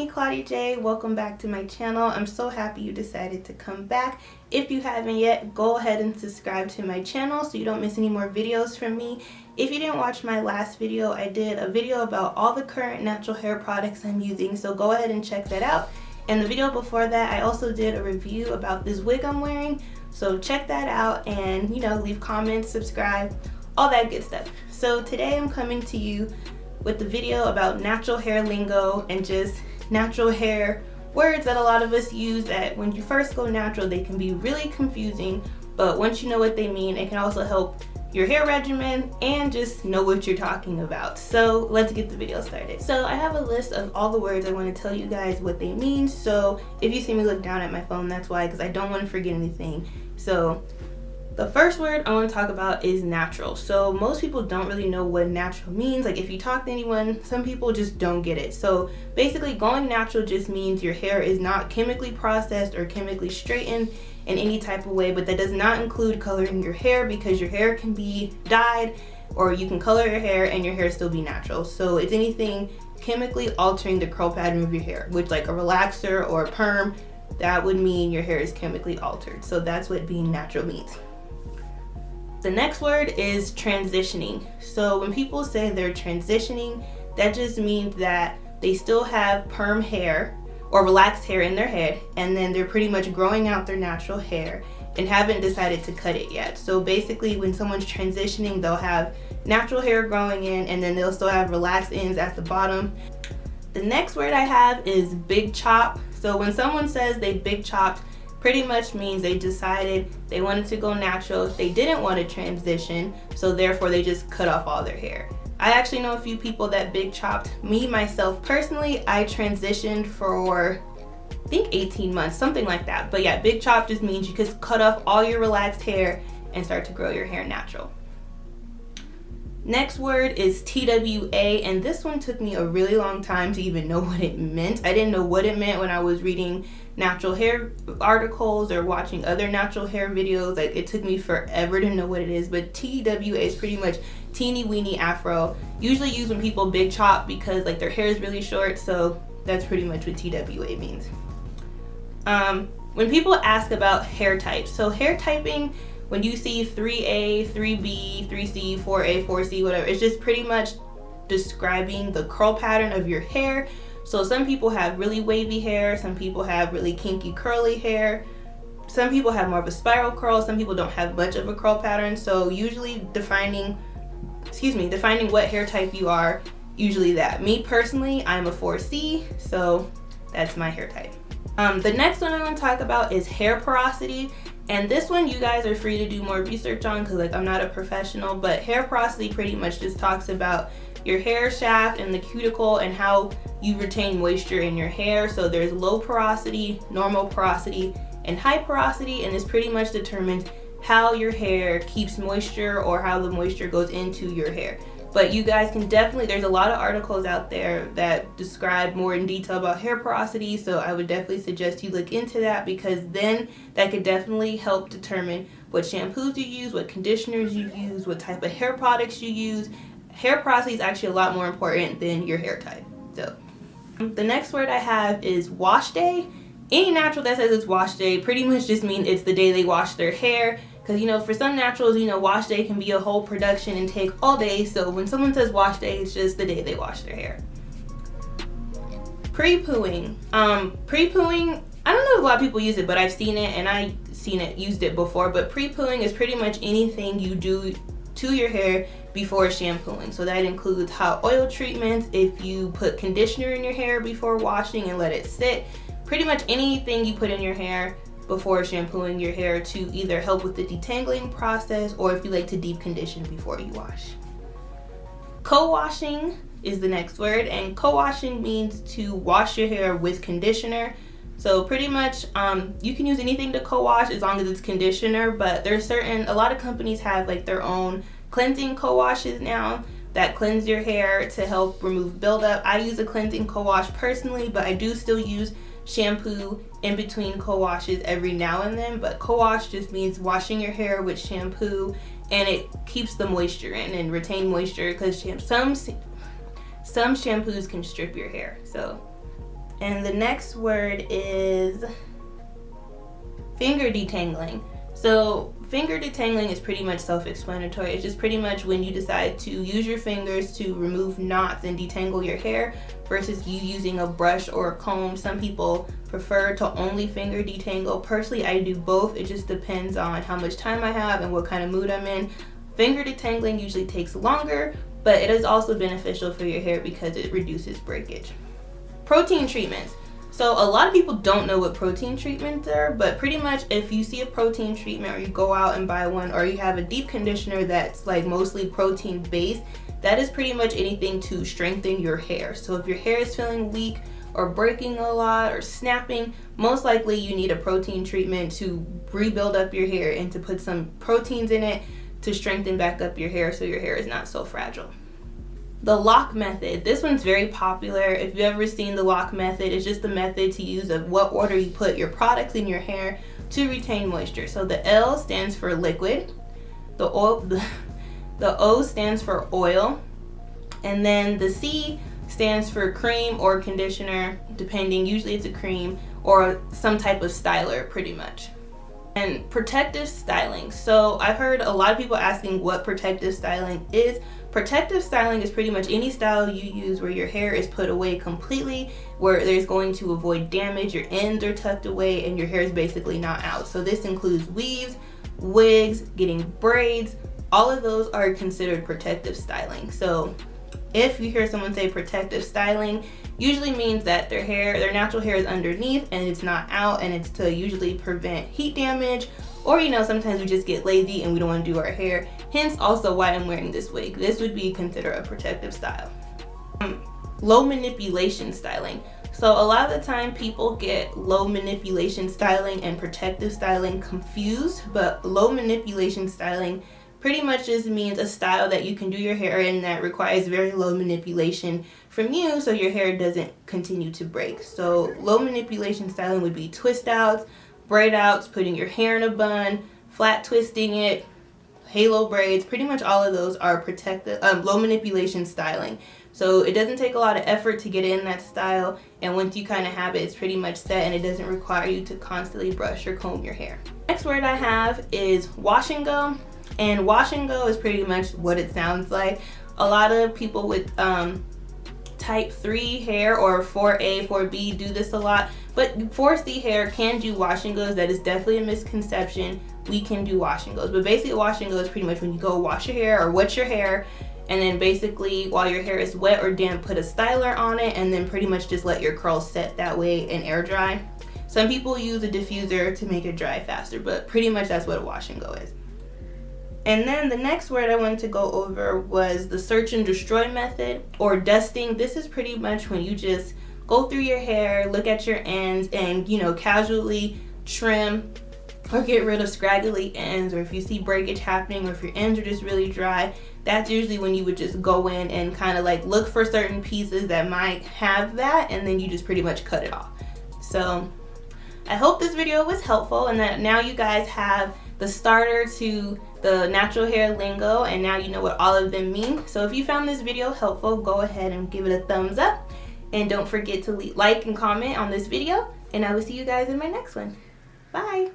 Claudia J, welcome back to my channel. I'm so happy you decided to come back. If you haven't yet, go ahead and subscribe to my channel so you don't miss any more videos from me. If you didn't watch my last video, I did a video about all the current natural hair products I'm using, so go ahead and check that out. And the video before that, I also did a review about this wig I'm wearing, so check that out and, you know, leave comments, subscribe, all that good stuff. So today I'm coming to you with the video about natural hair lingo and just natural hair words that a lot of us use that when you first go natural they can be really confusing, but once you know what they mean it can also help your hair regimen and just know what you're talking about. So let's get the video started. So I have a list of all the words I want to tell you guys what they mean, so if you see me look down at my phone, that's why, because I don't want to forget anything. So the first word I want to talk about is natural. So most people don't really know what natural means. Like if you talk to anyone, some people just don't get it. So basically going natural just means your hair is not chemically processed or chemically straightened in any type of way, but that does not include coloring your hair, because your hair can be dyed or you can color your hair and your hair still be natural. So it's anything chemically altering the curl pattern of your hair, which like a relaxer or a perm, that would mean your hair is chemically altered. So that's what being natural means. The next word is transitioning. So when people say they're transitioning, that just means that they still have perm hair or relaxed hair in their head, and then they're pretty much growing out their natural hair and haven't decided to cut it yet. So basically when someone's transitioning, they'll have natural hair growing in and then they'll still have relaxed ends at the bottom. The next word I have is big chop. So when someone says they big chopped, pretty much means they decided they wanted to go natural, they didn't want to transition, so therefore they just cut off all their hair. I actually know a few people that big chopped. Me, myself personally, I transitioned for I think 18 months, something like that. But yeah, big chop just means you just cut off all your relaxed hair and start to grow your hair natural. Next word is TWA, and this one took me a really long time to even know what it meant. I didn't know what it meant when I was reading natural hair articles or watching other natural hair videos. Like it took me forever to know what it is, but TWA is pretty much teeny weeny afro, usually used when people big chop because like their hair is really short, so that's pretty much what TWA means. When people ask about hair types, so hair typing, when you see 3A, 3B, 3C, 4A, 4C, whatever, it's just pretty much describing the curl pattern of your hair. So some people have really wavy hair, some people have really kinky curly hair, some people have more of a spiral curl, some people don't have much of a curl pattern. So usually defining what hair type you are, usually that. Me personally, I'm a 4C, so that's my hair type. The next one I want to talk about is hair porosity. And this one you guys are free to do more research on because like I'm not a professional, but hair porosity pretty much just talks about your hair shaft and the cuticle and how you retain moisture in your hair. So there's low porosity, normal porosity, and high porosity, and this pretty much determines how your hair keeps moisture or how the moisture goes into your hair. But you guys can definitely, there's a lot of articles out there that describe more in detail about hair porosity, so I would definitely suggest you look into that, because then that could definitely help determine what shampoos you use, what conditioners you use, what type of hair products you use. Hair porosity is actually a lot more important than your hair type. So the next word I have is wash day. Any natural that says it's wash day pretty much just means it's the day they wash their hair. Because, you know, for some naturals, you know, wash day can be a whole production and take all day. So when someone says wash day, it's just the day they wash their hair. Pre-pooing. Pre-pooing, I don't know if a lot of people use it, but I've seen it and used it before. But pre-pooing is pretty much anything you do to your hair before shampooing. So that includes hot oil treatments, if you put conditioner in your hair before washing and let it sit. Pretty much anything you put in your hair before shampooing your hair to either help with the detangling process or if you like to deep condition before you wash. Co-washing is the next word, and co-washing means to wash your hair with conditioner. So pretty much you can use anything to co-wash as long as it's conditioner, but there's a lot of companies have like their own cleansing co-washes now that cleanse your hair to help remove buildup. I use a cleansing co-wash personally, but I do still use shampoo in between co-washes every now and then. But co-wash just means washing your hair with shampoo, and it keeps the moisture in and retain moisture, because some shampoos can strip your hair. So And the next word is finger detangling. So finger detangling is pretty much self-explanatory. It's just pretty much when you decide to use your fingers to remove knots and detangle your hair versus you using a brush or a comb. Some people prefer to only finger detangle. Personally, I do both. It just depends on how much time I have and what kind of mood I'm in. Finger detangling usually takes longer, but it is also beneficial for your hair because it reduces breakage. Protein treatments. So a lot of people don't know what protein treatments are, but pretty much if you see a protein treatment or you go out and buy one, or you have a deep conditioner that's like mostly protein based, that is pretty much anything to strengthen your hair. So if your hair is feeling weak or breaking a lot or snapping, most likely you need a protein treatment to rebuild up your hair and to put some proteins in it to strengthen back up your hair so your hair is not so fragile. The lock method. This one's very popular. If you've ever seen the lock method, it's just the method to use of what order you put your products in your hair to retain moisture. So the L stands for liquid, the O stands for oil, and then the C stands for cream or conditioner, depending. Usually it's a cream or some type of styler pretty much. And protective styling. So I've heard a lot of people asking what protective styling is. Protective styling is pretty much any style you use where your hair is put away completely, where there's going to avoid damage, your ends are tucked away, and your hair is basically not out. So this includes weaves, wigs, getting braids. All of those are considered protective styling. So if you hear someone say protective styling, usually means that their natural hair is underneath and it's not out, and it's to usually prevent heat damage, or sometimes we just get lazy and we don't want to do our hair. Hence also why I'm wearing this wig. This would be considered a protective style. Low manipulation styling. So a lot of the time people get low manipulation styling and protective styling confused, but low manipulation styling pretty much just means a style that you can do your hair in that requires very low manipulation from you so your hair doesn't continue to break. So low manipulation styling would be twist outs, braid outs, putting your hair in a bun, flat twisting it, halo braids. Pretty much all of those are low manipulation styling. So it doesn't take a lot of effort to get in that style, and once you kind of have it, it's pretty much set and it doesn't require you to constantly brush or comb your hair. Next word I have is wash and go. And wash and go is pretty much what it sounds like. A lot of people with type 3 hair or 4A, 4B do this a lot, but 4C hair can do wash and goes. That is definitely a misconception. We can do wash and goes, but basically wash and go is pretty much when you go wash your hair or wet your hair, and then basically while your hair is wet or damp, put a styler on it, and then pretty much just let your curls set that way and air dry. Some people use a diffuser to make it dry faster, but pretty much that's what a wash and go is. And then the next word I wanted to go over was the search and destroy method, or dusting. This is pretty much when you just go through your hair, look at your ends, and casually trim or get rid of scraggly ends, or if you see breakage happening, or if your ends are just really dry, that's usually when you would just go in and kind of like look for certain pieces that might have that, and then you just pretty much cut it off. So I hope this video was helpful and that now you guys have the starter to the natural hair lingo, and now you know what all of them mean. So if you found this video helpful, go ahead and give it a thumbs up, and don't forget to like and comment on this video, and I will see you guys in my next one. Bye.